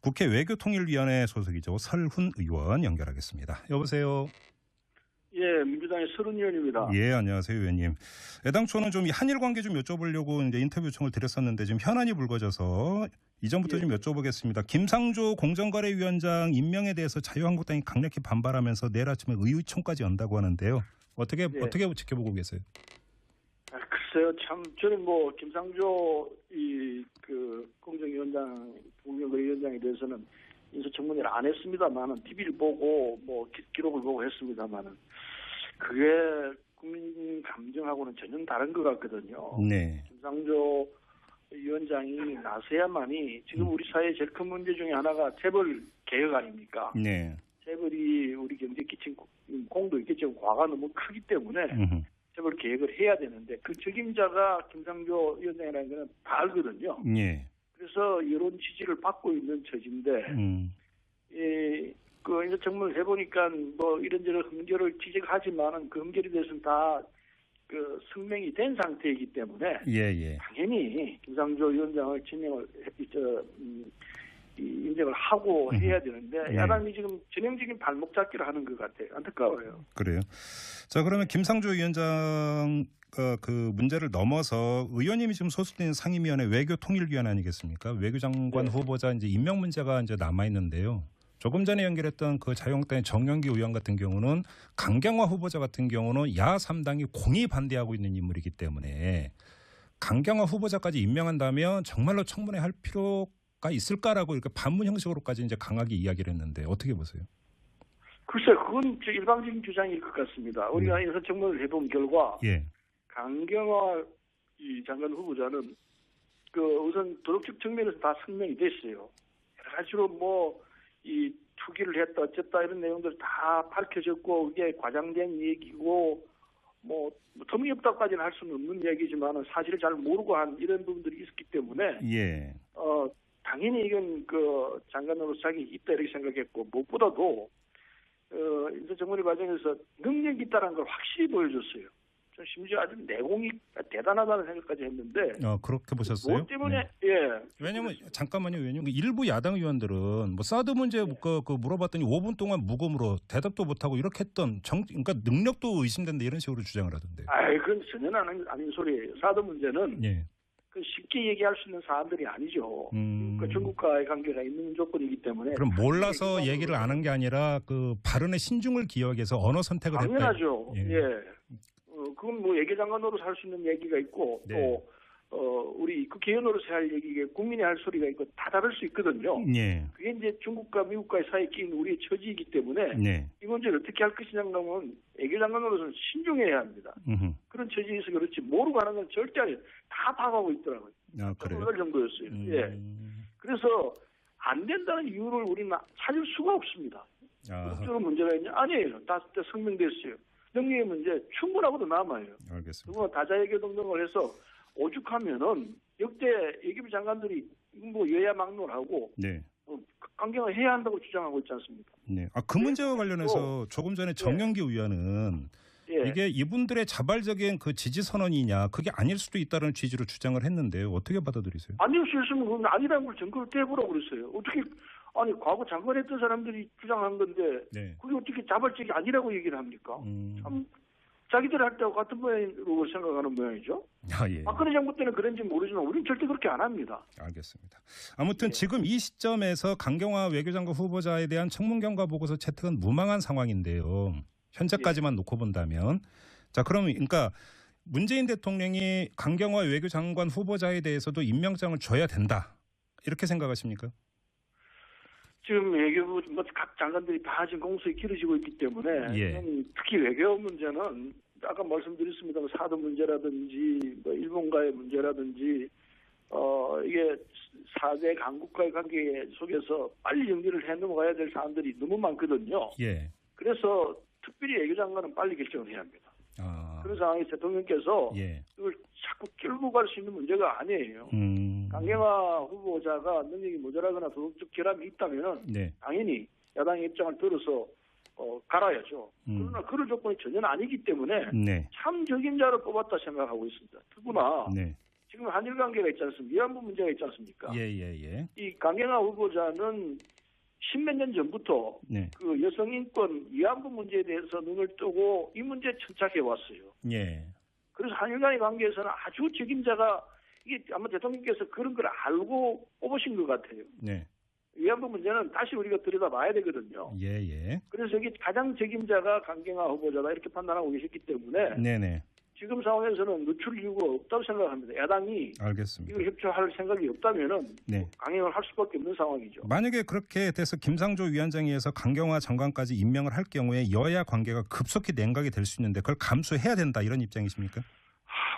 국회 외교통일위원회 소속이죠. 설훈 의원 연결하겠습니다. 여보세요. 예, 민주당의 설훈 의원입니다. 예, 안녕하세요, 의원님. 애당초는 좀 한일 관계 좀 여쭤보려고 이제 인터뷰 요청을 드렸었는데 지금 현안이 불거져서 이전부터 예. 좀 여쭤보겠습니다. 김상조 공정거래위원장 임명에 대해서 자유한국당이 강력히 반발하면서 내일 아침에 의총까지 연다고 하는데요. 어떻게 지켜보고 계세요? 글쎄요, 참 저는 뭐 김상조 공정거래위원장에 대해서는 인사청문회를 안 했습니다만은 TV를 보고 뭐 기록을 보고 했습니다만은 그게 국민 감정하고는 전혀 다른 것 같거든요. 네. 김상조 위원장이 나서야만이 지금 우리 사회의 제일 큰 문제 중에 하나가 재벌 개혁 아닙니까? 네. 재벌이 우리 경제에 끼친 공도 있겠지만 과가 너무 크기 때문에 재벌 개혁을 해야 되는데 그 책임자가 김상조 위원장이라는 거는 다 알거든요. 네. 그래서 이런 지지를 받고 있는 처지인데, 그 인사청문을 해보니까 뭐 이런저런 흠결을 지적하지만은 그 흠결에 대해서는 다 그 성명이 된 상태이기 때문에 당연히 김상조 위원장을 인정을 하고 해야 되는데 야당이 지금 전형적인 발목 잡기를 하는 것 같아요. 안타까워요. 그래요. 자, 그러면 김상조 위원장 그 문제를 넘어서 의원님이 지금 소속된 상임위원회 외교통일위원회 아니겠습니까? 외교장관 후보자 이제 임명 문제가 이제 남아 있는데요. 조금 전에 연결했던 그 자유한국당의 정영기 의원 같은 경우는 강경화 후보자 같은 경우는 야 3당이 공히 반대하고 있는 인물이기 때문에 강경화 후보자까지 임명한다면 정말로 청문회 할 필요가 있을까라고 이렇게 반문 형식으로까지 이제 강하게 이야기를 했는데 어떻게 보세요? 글쎄, 그건 일방적인 주장일 것 같습니다. 우리가 인사청문회를 해본 결과 강경화 장관 후보자는 그 우선 도덕적 측면에서 다 설명이 됐어요. 여러 가지로 뭐 이 투기를 했다 어쨌다 이런 내용들 다 밝혀졌고 그게 과장된 얘기고 뭐 터무니없다까지는 할 수는 없는 얘기지만은 사실을 잘 모르고 한 이런 부분들이 있었기 때문에 당연히 이건 그 장관으로서 자격이 있다 이렇게 생각했고 무엇보다도 인사청문회 과정에서 능력이 있다는 걸 확실히 보여줬어요. 심지어 아주 내공이 대단하다는 생각까지 했는데. 그렇게 보셨어요? 뭐 때문에 왜냐면 잠깐만요, 왜냐면 일부 야당 의원들은 뭐 사드 문제 그 물어봤더니 5분 동안 무검으로 대답도 못하고 이렇게 했던 그러니까 능력도 의심된다 이런 식으로 주장을 하던데요. 그건 전혀 아닌 소리예요. 사드 문제는 그 쉽게 얘기할 수 있는 사안들이 아니죠. 그 중국과의 관계가 있는 조건이기 때문에. 그럼 몰라서 얘기를 안 한 게 아니라 그 발언의 신중을 기하기 위해서 언어 선택을 했다. 당연하죠. 그건 뭐 외교장관으로서 할 수 있는 얘기가 있고 또 우리 국회의원으로서 할 얘기가 국민이 할 소리가 있고 다 다를 수 있거든요. 그게 이제 중국과 미국과의 사이에 끼인 우리의 처지이기 때문에 이 문제를 어떻게 할 것이냐면 외교장관으로서는 신중해야 합니다. 그런 처지에서 그렇지 모르고 하는 건 절대 아니에요. 다 파악하고 있더라고요. 그래요? 그럴 정도였어요. 그래서 안 된다는 이유를 우리는 찾을 수가 없습니다. 그런 문제가 있냐? 아니에요. 다 성명됐어요. 능력의 문제 충분하고도 남아요. 알겠습니다. 다자외교 등등을 해서 오죽하면은 역대 외교부 장관들이 뭐 여야 막론하고 강경을 해야 한다고 주장하고 있지 않습니까? 그 문제와 관련해서 조금 전에 정영기 의원은 이게 이분들의 자발적인 그 지지 선언이냐 그게 아닐 수도 있다는 취지로 주장을 했는데요. 어떻게 받아들이세요? 아닐 수 있으면 그건 아니라는 걸 증거를 떼보라고 그랬어요. 어떻게 과거 장관했던 사람들이 주장한 건데 그게 어떻게 자발적이 아니라고 얘기를 합니까? 참 자기들 할 때와 같은 모양으로 생각하는 모양이죠. 박근혜 정부 때는 그런지 모르지만 우리는 절대 그렇게 안 합니다. 알겠습니다. 아무튼 지금 이 시점에서 강경화 외교장관 후보자에 대한 청문 경과 보고서 채택은 무망한 상황인데요. 현재까지만 놓고 본다면. 자, 그러면 그러니까 문재인 대통령이 강경화 외교장관 후보자에 대해서도 임명장을 줘야 된다. 이렇게 생각하십니까? 지금 외교부 각 장관들이 다 지금 공석이 길어지고 있기 때문에 특히 외교 문제는 아까 말씀드렸습니다. 사드 문제라든지 뭐 일본과의 문제라든지 이게 4대 강국과의 관계 속에서 빨리 연기를 해 넘어가야 될 사안들이 너무 많거든요. 그래서 특별히 외교장관은 빨리 결정을 해야 합니다. 그런 상황에 대통령께서 그걸 자꾸 끌고 갈 수 있는 문제가 아니에요. 강경화 후보자가 능력이 모자라거나 도덕적 결함이 있다면 당연히 야당의 입장을 들어서 갈아야죠. 그러나 그런 조건이 전혀 아니기 때문에 참 적임자를 뽑았다 생각하고 있습니다. 특히나 지금 한일 관계가 있지 않습니까? 위안부 문제가 있지 않습니까? 예. 이 강경화 후보자는 십몇 년 전부터 네. 그 여성 인권 위안부 문제에 대해서 눈을 뜨고 이 문제에 천착해 왔어요. 예. 그래서 한일 간의 관계에서는 아주 책임자가 이게 아마 대통령께서 그런 걸 알고 뽑으신 것 같아요. 네. 위안부 문제는 다시 우리가 들여다봐야 되거든요. 예. 그래서 여기 가장 책임자가 강경화 후보자다 이렇게 판단하고 계셨기 때문에 네네. 지금 상황에서는 늦출 이유가 없다고 생각합니다. 야당이 알겠습니다. 이걸 협조할 생각이 없다면은 네. 강행을 할 수밖에 없는 상황이죠. 만약에 그렇게 돼서 김상조 위원장에서 강경화 장관까지 임명을 할 경우에 여야 관계가 급속히 냉각이 될 수 있는데 그걸 감수해야 된다 이런 입장이십니까?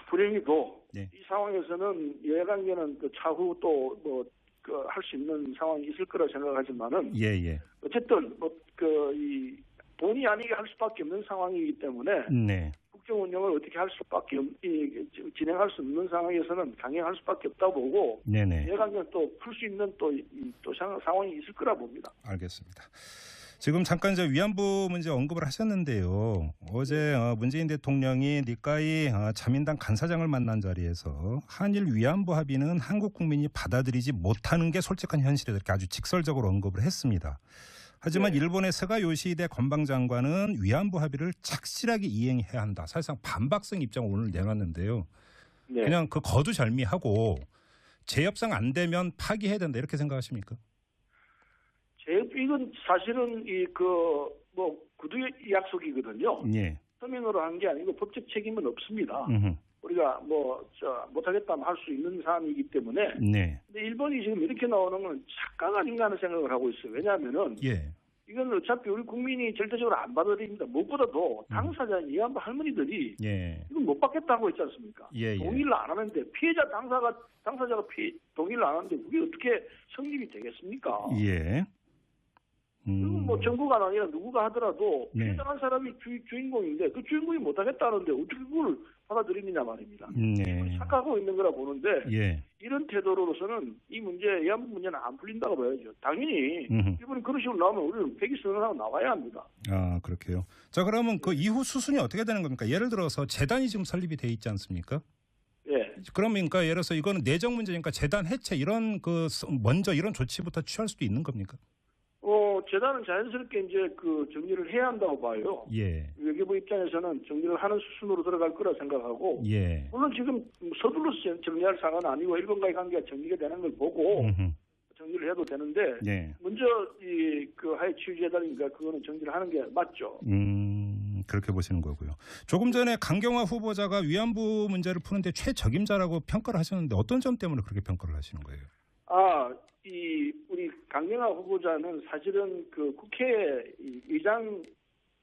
불행히도 네. 이 상황에서는 여야 관계는 그 차후 또 뭐 할 수 있는 상황이 있을 거라 생각하지만은 예. 어쨌든 이 본의 아니게 할 수밖에 없는 상황이기 때문에 네. 국정 운영을 어떻게 할 수밖에 진행할 수 없는 상황에서는 강행할 수밖에 없다고 보고 네네. 여야 관계는 또 풀 수 있는 또 상황이 있을 거라 봅니다. 알겠습니다. 지금 잠깐 이제 위안부 문제 언급을 하셨는데요. 어제 문재인 대통령이 니카이 자민당 간사장을 만난 자리에서 한일 위안부 합의는 한국 국민이 받아들이지 못하는 게 솔직한 현실이다 이렇게 아주 직설적으로 언급을 했습니다. 하지만 네. 일본의 스가 요시히데 관방장관은 위안부 합의를 착실하게 이행해야 한다. 사실상 반박성 입장을 오늘 내놨는데요. 네. 그냥 그 거두절미하고 재협상 안 되면 파기해야 된다 이렇게 생각하십니까? 이건 사실은 구두 약속이거든요. 예. 서면으로 한 게 아니고 법적 책임은 없습니다. 음흠. 우리가 못하겠다면 할 수 있는 사안이기 때문에. 네. 근데 일본이 지금 이렇게 나오는 건 착각 아닌가 하는 생각을 하고 있어요. 왜냐하면은 예. 이건 어차피 우리 국민이 절대적으로 안 받아들입니다. 무엇보다도 당사자인 위안부 할머니들이 예. 이건 못 받겠다고 했지 않습니까? 예. 동의를 안 하는데 피해자 당사자가 동의를 안 하는데 그게 어떻게 성립이 되겠습니까? 예. 그리고 뭐 정부가 아니라 누구가 하더라도 네. 피해당한 사람이 주인공인데 그 주인공이 못하겠다는데 어떻게 그걸 받아들이느냐 말입니다. 네. 착각하고 있는 거라 보는데 예. 이런 태도로서는 이 문제, 위안부 문제는 안 풀린다고 봐야죠. 당연히 이번에 그런 식으로 나오면 우리는 폐기 선언하고 나와야 합니다. 아 그렇게요. 자 그러면 그 이후 수순이 어떻게 되는 겁니까? 예를 들어서 재단이 지금 설립이 돼 있지 않습니까? 예. 그러면 그러니까 예를 들어서 이거는 내정 문제니까 재단 해체 이런 먼저 이런 조치부터 취할 수도 있는 겁니까? 재단은 자연스럽게 이제 정리를 해야 한다고 봐요. 예. 외교부 입장에서는 정리를 하는 수순으로 들어갈 거라 생각하고. 예. 물론 지금 서둘러서 정리할 사안은 아니고 일본과의 관계가 정리가 되는 걸 보고 정리를 해도 되는데. 예. 먼저 하해 치유재단이니까 그거는 정리를 하는 게 맞죠. 그렇게 보시는 거고요. 조금 전에 강경화 후보자가 위안부 문제를 푸는데 최적임자라고 평가를 하셨는데 어떤 점 때문에 그렇게 평가를 하시는 거예요? 우리 강경화 후보자는 사실은 국회 의장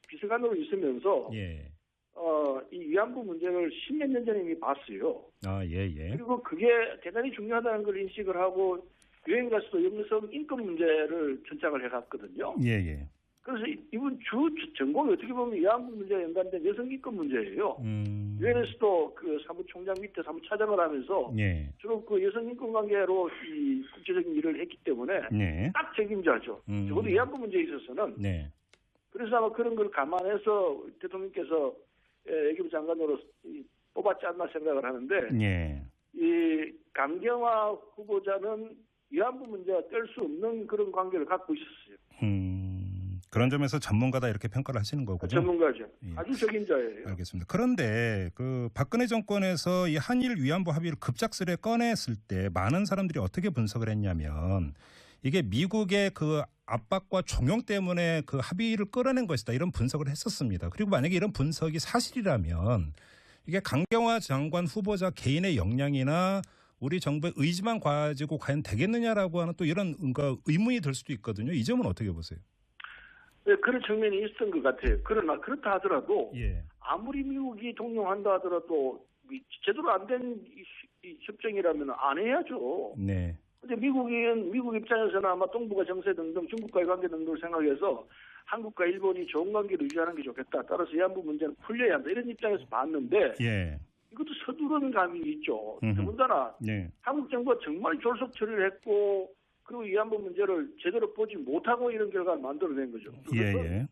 비서관으로 있으면서 예. 이 위안부 문제를 십몇 년 전에 이미 봤어요. 예. 그리고 그게 대단히 중요하다는 걸 인식을 하고 여행 가서도 여성 인권 문제를 전착을 해갔거든요. 예. 그래서 이분 전공이 어떻게 보면 위안부 문제와 연관된 여성 인권 문제예요. 유엔에서도 사무총장 밑에 사무차장을 하면서 예. 주로 여성 인권 관계로 이 국제적인 일을 했기 때문에 네. 딱 책임자죠. 적어도 위안부 문제에 있어서는. 네. 그래서 아마 그런 걸 감안해서 대통령께서 외교부 장관으로 뽑았지 않나 생각을 하는데 예. 이 강경화 후보자는 위안부 문제와 뗄 수 없는 그런 관계를 갖고 있었어요. 그런 점에서 전문가다 이렇게 평가를 하시는 거군요. 전문가죠. 예. 아주 적임자예요. 알겠습니다. 그런데 박근혜 정권에서 이 한일 위안부 합의를 급작스레 꺼냈을 때 많은 사람들이 어떻게 분석을 했냐면 이게 미국의 압박과 종용 때문에 합의를 끌어낸 것이다 이런 분석을 했었습니다. 그리고 만약에 이런 분석이 사실이라면 이게 강경화 장관 후보자 개인의 역량이나 우리 정부의 의지만 가지고 과연 되겠느냐라고 하는 또 이런 의문이 들 수도 있거든요. 이 점은 어떻게 보세요? 네, 그런 측면이 있었던 것 같아요. 그러나 그렇다 하더라도 예. 아무리 미국이 동용한다 하더라도 제대로 안 된 협정이라면 안 해야죠. 네. 근데 미국 입장에서는 아마 동북아 정세 등등 중국과의 관계 등등을 생각해서 한국과 일본이 좋은 관계를 유지하는 게 좋겠다. 따라서 위안부 문제는 풀려야 한다. 이런 입장에서 봤는데 예. 이것도 서두른 감이 있죠. 더군다나 네. 한국 정부가 정말 졸속 처리를 했고 그리고 위안부 문제를 제대로 보지 못하고 이런 결과를 만들어낸 거죠. 예.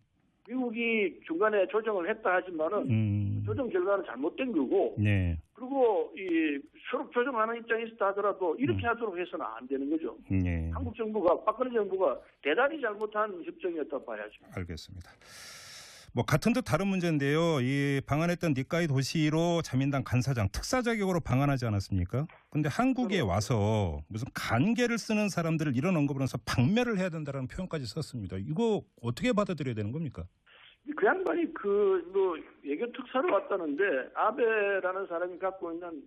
미국이 중간에 조정을 했다 하지만은 조정 결과는 잘못된 거고 네. 그리고 이 서로 조정하는 입장에서 하더라도 이렇게 하도록 해서는 안 되는 거죠. 네. 한국 정부가 박근혜 정부가 대단히 잘못한 협정이었다 봐야죠. 알겠습니다. 뭐 같은 듯 다른 문제인데요. 이 방한했던 니카이 도시로 자민당 간사장 특사 자격으로 방한하지 않았습니까? 근데 한국에 와서 무슨 간계를 쓰는 사람들을 이런 언급을 해서 박멸을 해야 된다는 표현까지 썼습니다. 이거 어떻게 받아들여야 되는 겁니까? 그 양반이 외교 특사로 왔다는데 아베라는 사람이 갖고 있는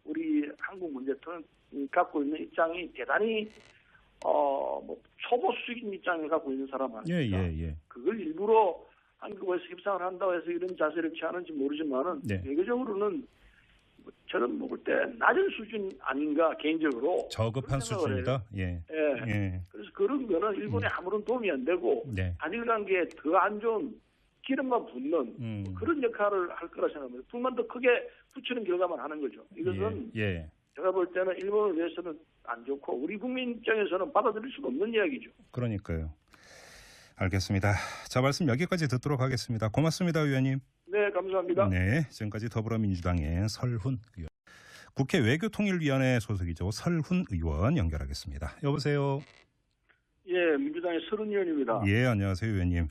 우리 한국 문제통은 갖고 있는 입장이 대단히 초보수적인 입장을 갖고 있는 사람 아닙니까? 예. 그걸 일부러 한국에서 협상을 한다고 해서 이런 자세를 취하는지 모르지만은 외교적으로는 저는 볼 때 낮은 수준 아닌가 개인적으로 저급한 수준이다. 예. 그래서 그런 거는 일본에 아무런 도움이 안 되고 한일 관계에 더 안 좋은 기름만 붓는 그런 역할을 할 거라 생각합니다. 불만 더 크게 붙이는 결과만 하는 거죠. 이것은 제가 볼 때는 일본을 위해서는 안 좋고 우리 국민 입장에서는 받아들일 수가 없는 이야기죠. 그러니까요. 알겠습니다. 자, 말씀 여기까지 듣도록 하겠습니다. 고맙습니다, 의원님. 네, 감사합니다. 네, 지금까지 더불어민주당의 설훈 의원. 국회 외교통일위원회 소속이죠. 설훈 의원 연결하겠습니다. 여보세요. 예, 민주당의 설훈 의원입니다. 예, 안녕하세요, 의원님.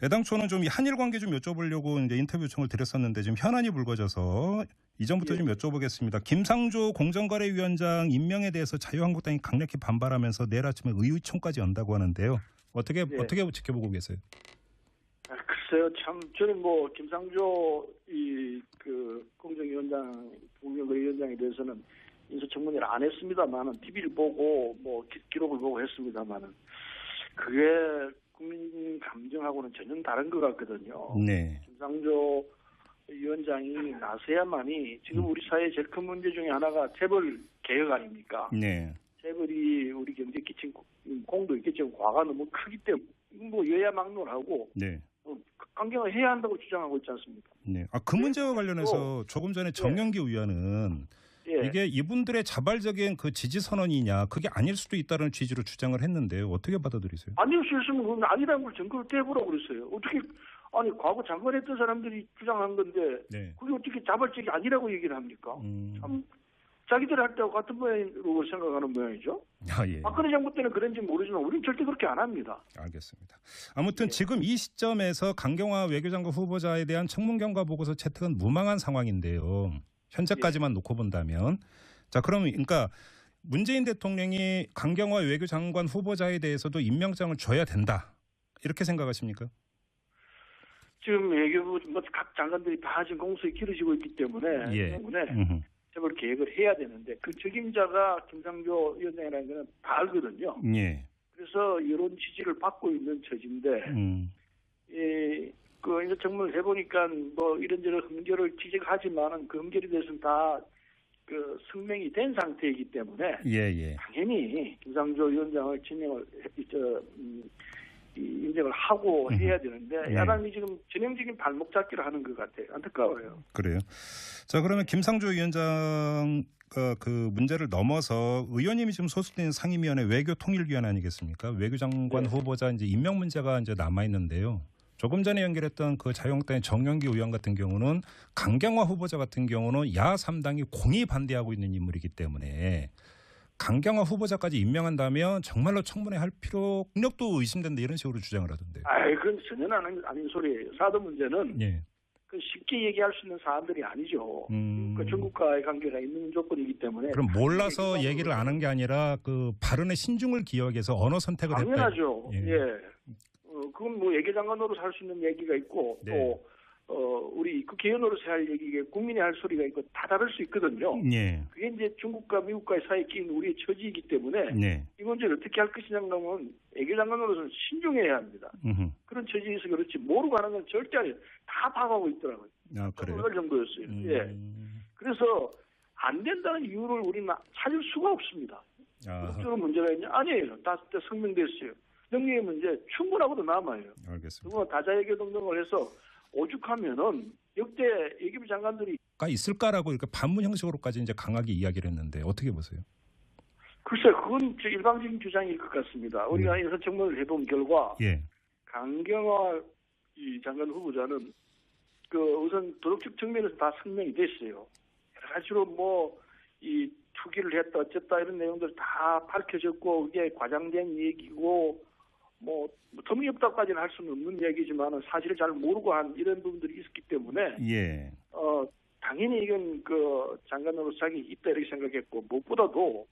애당초는 좀 한일 관계 좀 여쭤보려고 이제 인터뷰 요청을 드렸었는데 지금 현안이 불거져서 이전부터 좀 여쭤보겠습니다. 김상조 공정거래위원장 임명에 대해서 자유한국당이 강력히 반발하면서 내일 아침에 의총까지 연다고 하는데요. 어떻게 지켜보고 계세요? 글쎄요, 참 저는 김상조 공정거래위원장에 대해서는 인사청문회를 안 했습니다만은 TV를 보고 기록을 보고 했습니다만은 그게 국민 감정하고는 전혀 다른 것 같거든요. 네. 김상조 위원장이 나서야만이 지금 우리 사회의 제일 큰 문제 중에 하나가 재벌 개혁 아닙니까? 네. 재벌이 우리 경제에 끼친 공도 있겠지만 과가 너무 크기 때문에 여야 막론하고 강경을 해야 한다고 주장하고 있지 않습니까? 네. 그 문제와 관련해서 조금 전에 정영기 의원은 이게 이분들의 자발적인 그 지지 선언이냐 그게 아닐 수도 있다는 취지로 주장을 했는데요. 어떻게 받아들이세요? 아닐 수 있으면 그건 아니라는 걸 증거를 떼보라고 그랬어요. 어떻게 과거 장관했던 사람들이 주장한 건데 그게 어떻게 자발적이 아니라고 얘기를 합니까? 참 자기들 할 때와 같은 모양으로 생각하는 모양이죠. 박근혜 정부 때는 그런지 모르지만 우리는 절대 그렇게 안 합니다. 알겠습니다. 아무튼 지금 이 시점에서 강경화 외교장관 후보자에 대한 청문경과 보고서 채택은 무망한 상황인데요. 현재까지만 놓고 본다면. 자, 그러니까 문재인 대통령이 강경화 외교장관 후보자에 대해서도 임명장을 줘야 된다. 이렇게 생각하십니까? 지금 외교부 각 장관들이 다 지금 공석이 길어지고 있기 때문에 재벌 계획을 해야 되는데 그 적임자가 김상조 위원장이라는 거는 다 알거든요. 그래서 여론 지지를 받고 있는 처지인데 그 인사청문을 해보니까 이런저런 흠결을 지적하지만은 그 흠결에 대해서는 다 그 성명이 된 상태이기 때문에 당연히 김상조 위원장을 인정을 하고 해야 되는데 야당이 지금 전형적인 발목 잡기를 하는 것 같아요. 안타까워요. 그래요. 자, 그러면 김상조 위원장 그 문제를 넘어서 의원님이 지금 소속된 상임위원회 외교통일위원회 아니겠습니까? 외교장관 후보자 이제 임명 문제가 이제 남아 있는데요. 조금 전에 연결했던 그 자유한국당의 정영기 의원 같은 경우는 강경화 후보자 같은 경우는 야 3당이 공히 반대하고 있는 인물이기 때문에 강경화 후보자까지 임명한다면 정말로 청문회 할 필요력도 의심된다 이런 식으로 주장을 하던데요. 그건 전혀 아닌 소리예요. 사드 문제는 그 쉽게 얘기할 수 있는 사안들이 아니죠. 그 중국과의 관계가 있는 조건이기 때문에. 그럼 몰라서 얘기를 안 한 게 아니라 그 발언의 신중을 기하기 위해서 언어 선택을 했다. 당연하죠. 그건 외교장관으로서 할 수 있는 얘기가 있고 또 우리 국회의원으로서 할 얘기가 국민이 할 소리가 있고 다 다를 수 있거든요. 그게 이제 중국과 미국과의 사이에 끼인 우리의 처지이기 때문에 이 문제를 어떻게 할 것이냐는 건 외교장관으로서는 신중해야 합니다. 그런 처지에서 그렇지 모르고 하는 건 절대 아니에요. 다 파악하고 있더라고요. 그래요? 그럴 정도였어요. 그래서 안 된다는 이유를 우리는 찾을 수가 없습니다. 어떤 문제가 있냐? 아니에요. 다 성명됐어요. 능력의 문제 충분하고도 남아요. 알겠습니다. 그리고 다자외교 등등을 해서 오죽하면은 역대 외교부 장관들이 있을까라고 이렇게 반문 형식으로까지 이제 강하게 이야기를 했는데 어떻게 보세요? 글쎄, 그건 일방적인 주장일 것 같습니다. 우리가 인사청문을 해본 결과 강경화 장관 후보자는 우선 도덕적 측면에서 다 성명이 됐어요. 사실은 뭐 이 투기를 했다 어쨌다 이런 내용들 다 밝혀졌고 그게 과장된 얘기고 뭐 터무니없다까지는 할 수는 없는 얘기지만은 사실을 잘 모르고 한 이런 부분들이 있었기 때문에 예. 당연히 이건 그 장관으로 자격이 있다 이렇게 생각했고 무엇보다도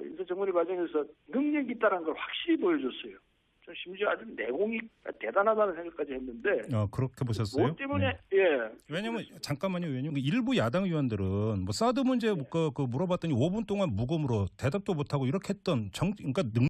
인사청문회 과정에서 능력이 있다는 걸 확실히 보여줬어요. 좀 심지어 아주 내공이 대단하다는 생각까지 했는데. 그렇게 보셨어요? 뭐 때문에 예. 왜냐면 잠깐만요, 왜냐면 일부 야당 의원들은 뭐 사드 문제 물어봤더니 5분 동안 무음으로 대답도 못하고 이렇게 했던 그러니까